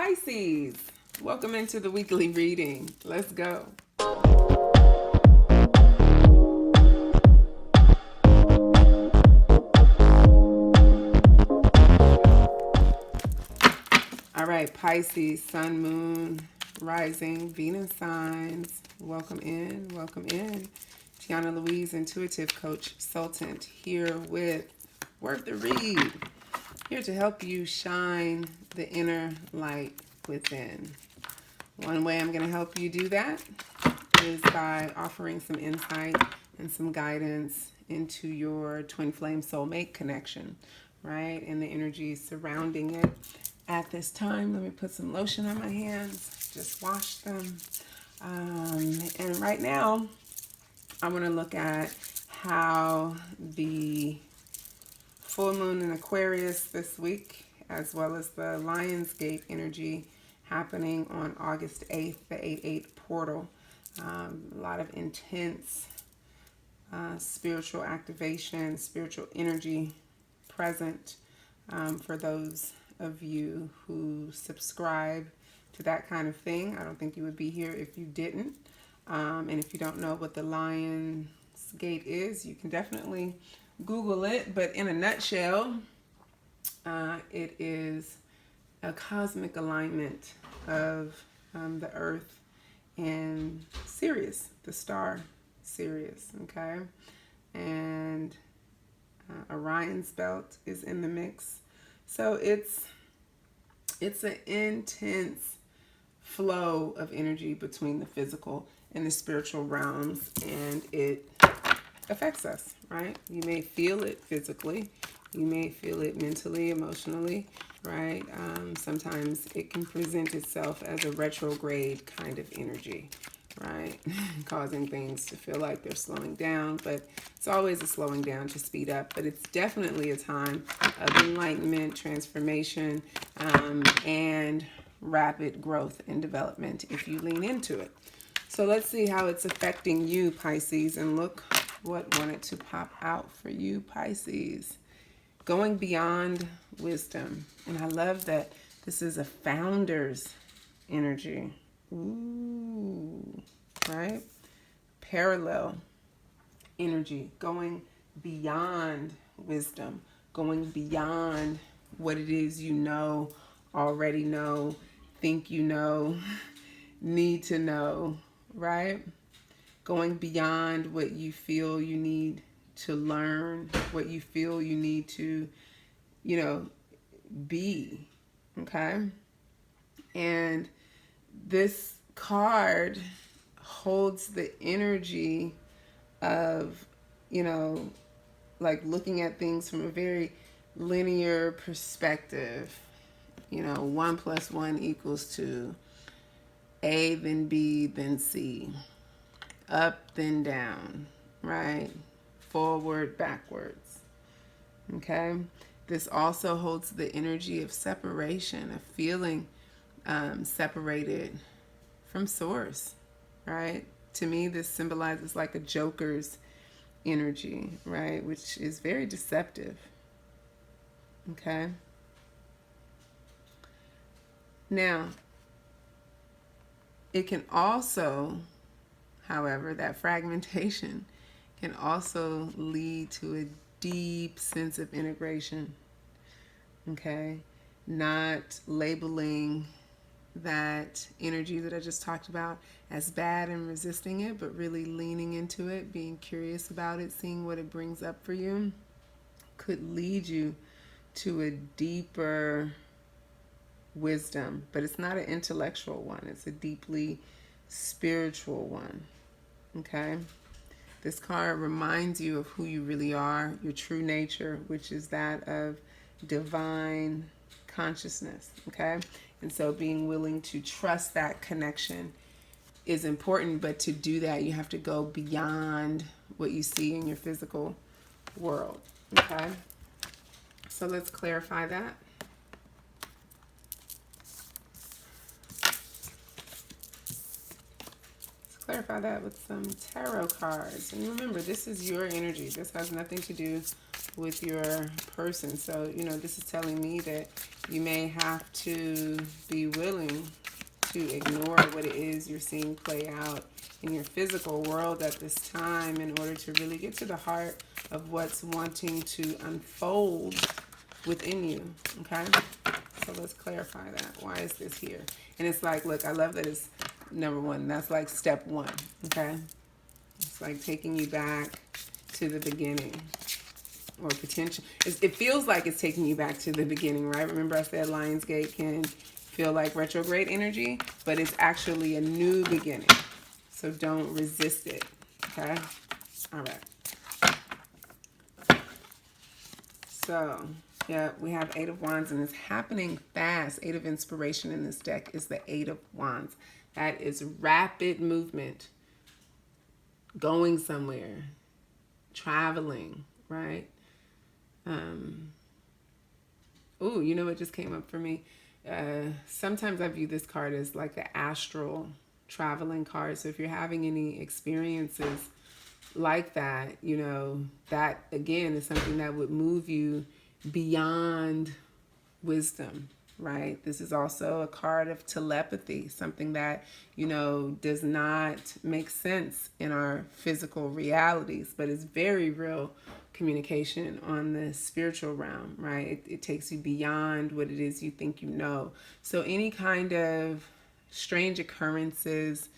Pisces, welcome into the weekly reading. Let's go. All right, Pisces, Sun, Moon, Rising, Venus signs. Welcome in, welcome in. Tiana Louise, Intuitive Coach Consultant, here with Worth the Read. Here to help you shine the inner light within. One way I'm going to help you do that is by offering some insight and some guidance into your twin flame soulmate connection, right? And the energy surrounding it. At this time, let me put some lotion on my hands, just wash them. And right now, I want to look at how the full moon in Aquarius this week, as well as the Lionsgate energy happening on August 8th, the 8/8 portal. A lot of intense spiritual activation, spiritual energy present for those of you who subscribe to that kind of thing. I don't think you would be here if you didn't. And if you don't know what the Lionsgate is, you can definitely Google it. But in a nutshell, it is a cosmic alignment of the Earth and Sirius, the star Sirius, okay? And Orion's belt is in the mix. So it's an intense flow of energy between the physical and the spiritual realms, and it affects us, right? You may feel it physically, you may feel it mentally, emotionally, right? Sometimes it can present itself as a retrograde kind of energy, right? Causing things to feel like they're slowing down, but it's always a slowing down to speed up. But it's definitely a time of enlightenment, transformation, and rapid growth and development if you lean into it. So let's see how it's affecting you, Pisces, and look what wanted to pop out for you, Pisces. Going beyond wisdom. And I love that this is a founder's energy. Ooh, right? Parallel energy. Going beyond wisdom. Going beyond what it is you know, already know, think you know, need to know, right? Going beyond what you feel you need to learn, what you feel you need to, be, okay? And this card holds the energy of, like looking at things from a very linear perspective. 1 + 1 = 2. A, then B, then C. Up, then down, right? Forward, backwards, okay? This also holds the energy of separation, of feeling separated from source, right? To me, this symbolizes like a joker's energy, right? Which is very deceptive, okay? Now, it can also, however, that fragmentation can also lead to a deep sense of integration, okay? Not labeling that energy that I just talked about as bad and resisting it, but really leaning into it, being curious about it, seeing what it brings up for you, could lead you to a deeper wisdom. But it's not an intellectual one, it's a deeply spiritual one, okay? This card reminds you of who you really are, your true nature, which is that of divine consciousness, okay? And so being willing to trust that connection is important, but to do that, you have to go beyond what you see in your physical world, okay? So let's clarify that. Clarify that with some tarot cards. And remember, this is your energy. This has nothing to do with your person. So, you know, this is telling me that you may have to be willing to ignore what it is you're seeing play out in your physical world at this time in order to really get to the heart of what's wanting to unfold within you. Okay, so let's clarify that. Why is this here? And it's like, look, I love that it's number one. That's like step one. Okay, it's like taking you back to the beginning, or potential. It feels like it's taking you back to the beginning, right? Remember I said Lionsgate can feel like retrograde energy, but it's actually a new beginning. So don't resist it. Okay, all right. So yeah, we have Eight of Wands, and it's happening fast. Eight of Inspiration in this deck is the Eight of Wands. That is rapid movement, going somewhere, traveling, right? Oh, you know what just came up for me? Sometimes I view this card as like the astral traveling card. So if you're having any experiences like that, you know, that again is something that would move you beyond wisdom, right? This is also a card of telepathy, something that, you know, does not make sense in our physical realities, but is very real communication on the spiritual realm, right? It takes you beyond what it is you think you know. So any kind of strange occurrences,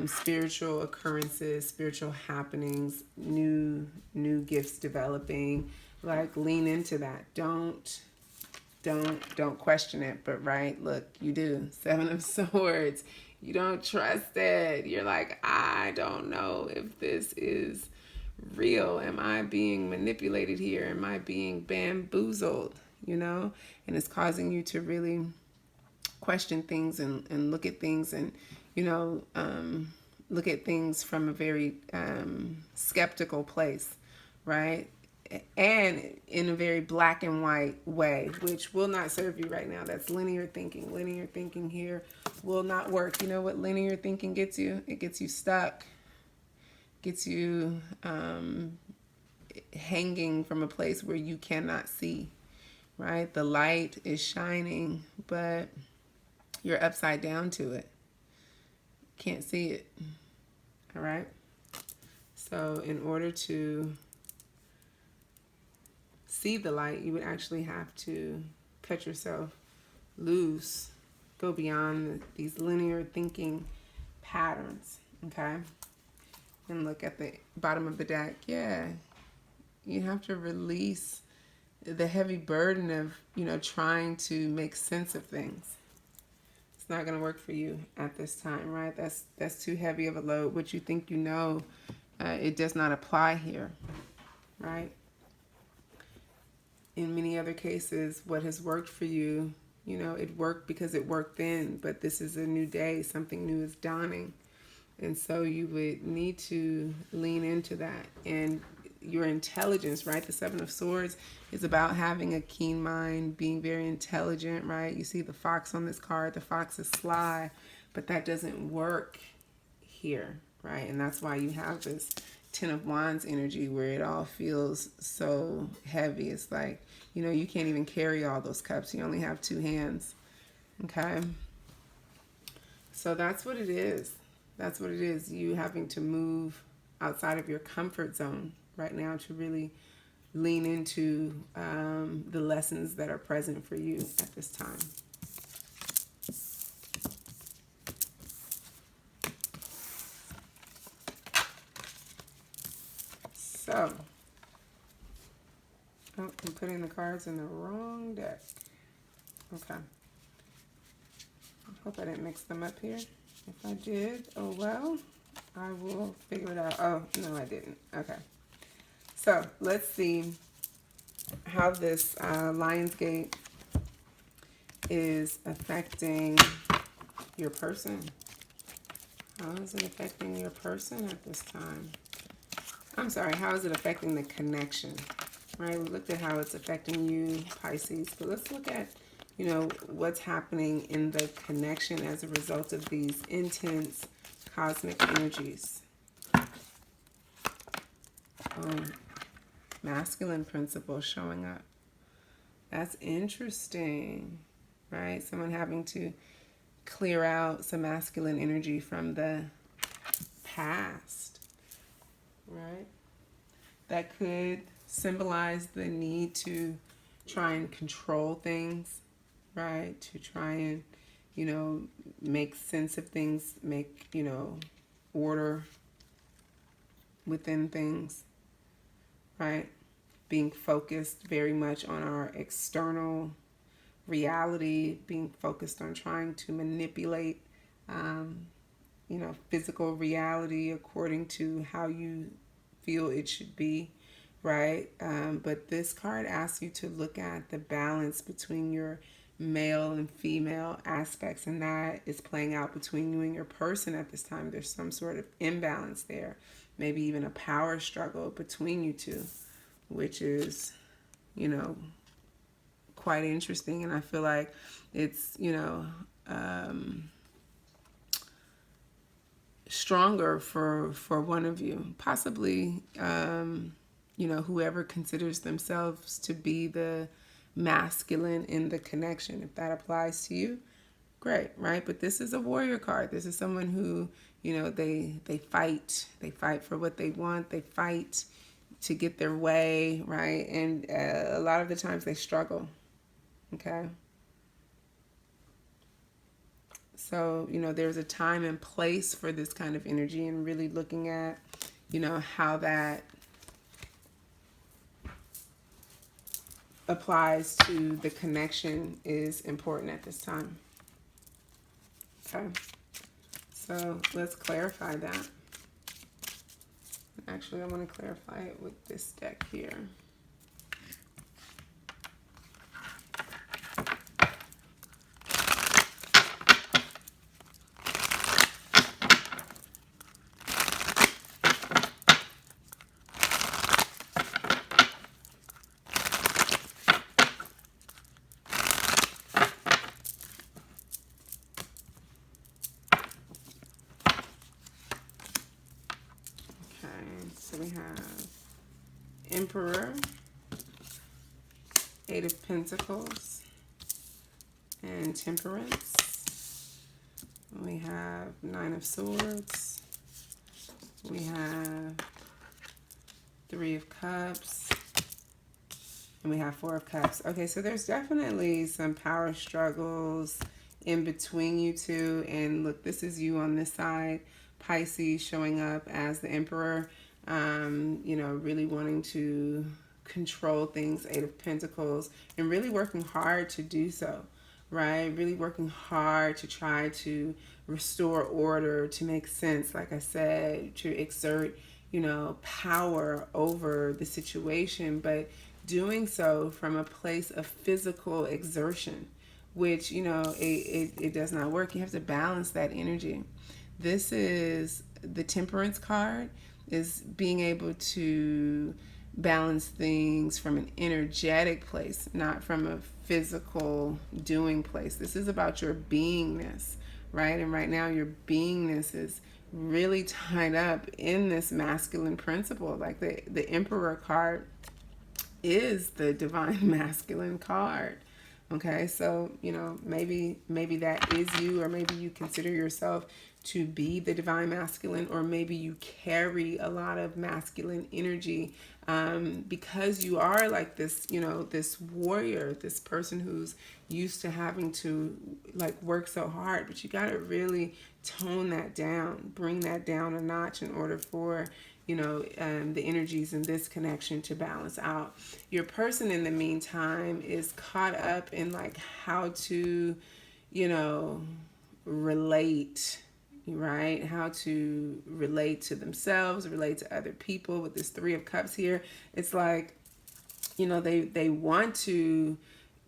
spiritual occurrences, spiritual happenings, new gifts developing, like lean into that. Don't question it, but right, look, you do. Seven of Swords. You don't trust it. You're like, I don't know if this is real. Am I being manipulated here? Am I being bamboozled? You know? And it's causing you to really question things and look at things and, you know, look at things from a very skeptical place, right? And in a very black and white way, which will not serve you right now. That's linear thinking. Linear thinking here will not work. You know what linear thinking gets you? It gets you stuck. Gets you hanging from a place where you cannot see, right? The light is shining, but you're upside down to it. Can't see it, all right? So in order to see the light, you would actually have to cut yourself loose, go beyond these linear thinking patterns, okay? And look at the bottom of the deck. Yeah, you have to release the heavy burden of, you know, trying to make sense of things. It's not going to work for you at this time, right? That's too heavy of a load. What you think you know, it does not apply here, right? In many other cases, what has worked for you, you know, it worked because it worked then, but this is a new day. Something new is dawning. And so you would need to lean into that. And your intelligence, right? The Seven of Swords is about having a keen mind, being very intelligent, right? You see the fox on this card. The fox is sly, but that doesn't work here, right? And that's why you have this Ten of Wands energy where it all feels so heavy. It's like, you know, you can't even carry all those cups. You only have two hands, okay? So that's what it is. That's what it is. You having to move outside of your comfort zone right now to really lean into the lessons that are present for you at this time. So, oh, I'm putting the cards in the wrong deck. Okay. I hope I didn't mix them up here. If I did, oh well, I will figure it out. Oh, no, I didn't. Okay. So, let's see how this Lionsgate is affecting your person. How is it affecting your person at this time? I'm sorry, how is it affecting the connection? Right, we looked at how it's affecting you, Pisces, but let's look at, you know, what's happening in the connection as a result of these intense cosmic energies. masculine principle showing up. That's interesting, right? Someone having to clear out some masculine energy from the past, right? That could symbolize the need to try and control things, right? To try and, make sense of things, make, order within things, right? Being focused very much on our external reality, being focused on trying to manipulate, physical reality according to how you feel it should be, right? But this card asks you to look at the balance between your male and female aspects, and that is playing out between you and your person at this time. There's some sort of imbalance there, maybe even a power struggle between you two, which is, quite interesting. And I feel like it's, stronger for one of you, possibly, whoever considers themselves to be the masculine in the connection. If that applies to you, great, right? But this is a warrior card. This is someone who, they fight. They fight for what they want. They fight to get their way, right? And a lot of the times they struggle, okay? So, there's a time and place for this kind of energy, and really looking at, how that applies to the connection is important at this time. Okay, so let's clarify that. Actually, I want to clarify it with this deck here. So we have Emperor, Eight of Pentacles, and Temperance. We have Nine of Swords. We have Three of Cups. And we have Four of Cups. Okay, so there's definitely some power struggles in between you two. And look, this is you on this side, Pisces, showing up as the Emperor. Really wanting to control things, Eight of Pentacles, and really working hard to do so, right? Really working hard to try to restore order, to make sense, like I said, to exert, power over the situation, but doing so from a place of physical exertion, which, it does not work. You have to balance that energy. This is the Temperance card, is being able to balance things from an energetic place, not from a physical doing place. This is about your beingness, right? And right now your beingness is really tied up in this masculine principle. Like the Emperor card is the divine masculine card. Okay, so, maybe that is you, or maybe you consider yourself to be the divine masculine, or maybe you carry a lot of masculine energy because you are like this, this warrior, this person who's used to having to work so hard, but you got to really tone that down, bring that down a notch in order for the energies in this connection to balance out. Your person, in the meantime, is caught up in how to, relate, right? How to relate to themselves, relate to other people. With this Three of Cups here, it's like, they want to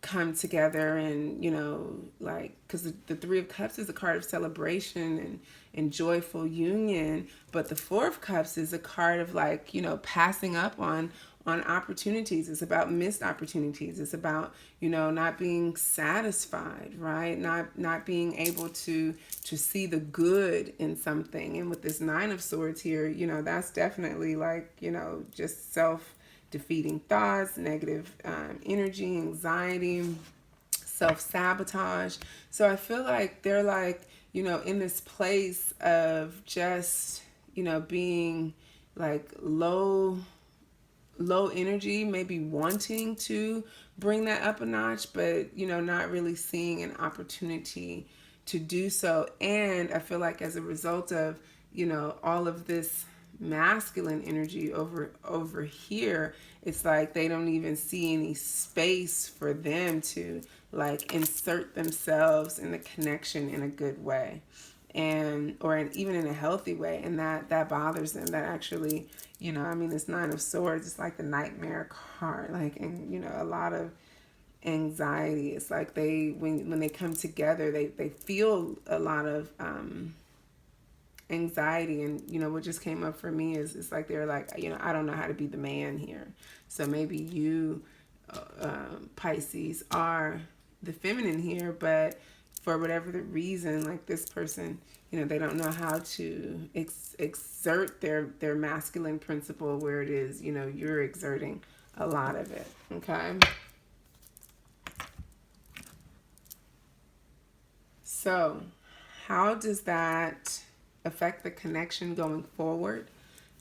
come together and, because the Three of Cups is a card of celebration and joyful union, but the Four of Cups is a card of passing up on opportunities. It's about missed opportunities. It's about, not being satisfied, right? Not being able to see the good in something. And with this Nine of Swords here, that's definitely just defeating thoughts, negative energy, anxiety, self-sabotage. So I feel like they're like, you know, in this place of just, you know, being like low energy, maybe wanting to bring that up a notch, but, you know, not really seeing an opportunity to do so. And I feel like as a result of, you know, all of this masculine energy over here, it's like they don't even see any space for them to like insert themselves in the connection in a good way, and even in a healthy way, and that bothers them. That actually, you know, I mean, it's Nine of Swords, it's like the nightmare card, like, and you know, a lot of anxiety. It's like they, when they come together, they feel a lot of anxiety. And you know, what just came up for me is it's like they're like, you know, I don't know how to be the man here. So maybe you Pisces are the feminine here, but for whatever the reason, like this person, you know, they don't know how to exert their masculine principle, where it is, you know, you're exerting a lot of it. Okay. So how does that affect the connection going forward?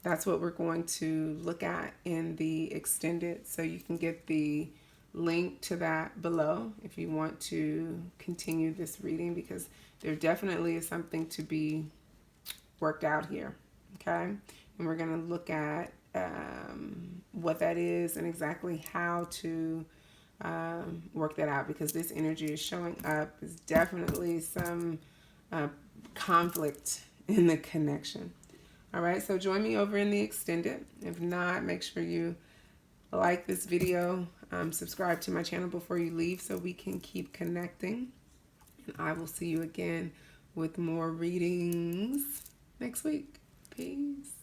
That's what we're going to look at in the extended. So you can get the link to that below if you want to continue this reading, because there definitely is something to be worked out here. Okay. And we're going to look at what that is and exactly how to work that out, because this energy is showing up. There's definitely some conflict in the connection. All right, so join me over in the extended. If not, make sure you like this video, subscribe to my channel before you leave so we can keep connecting. And I will see you again with more readings next week. Peace.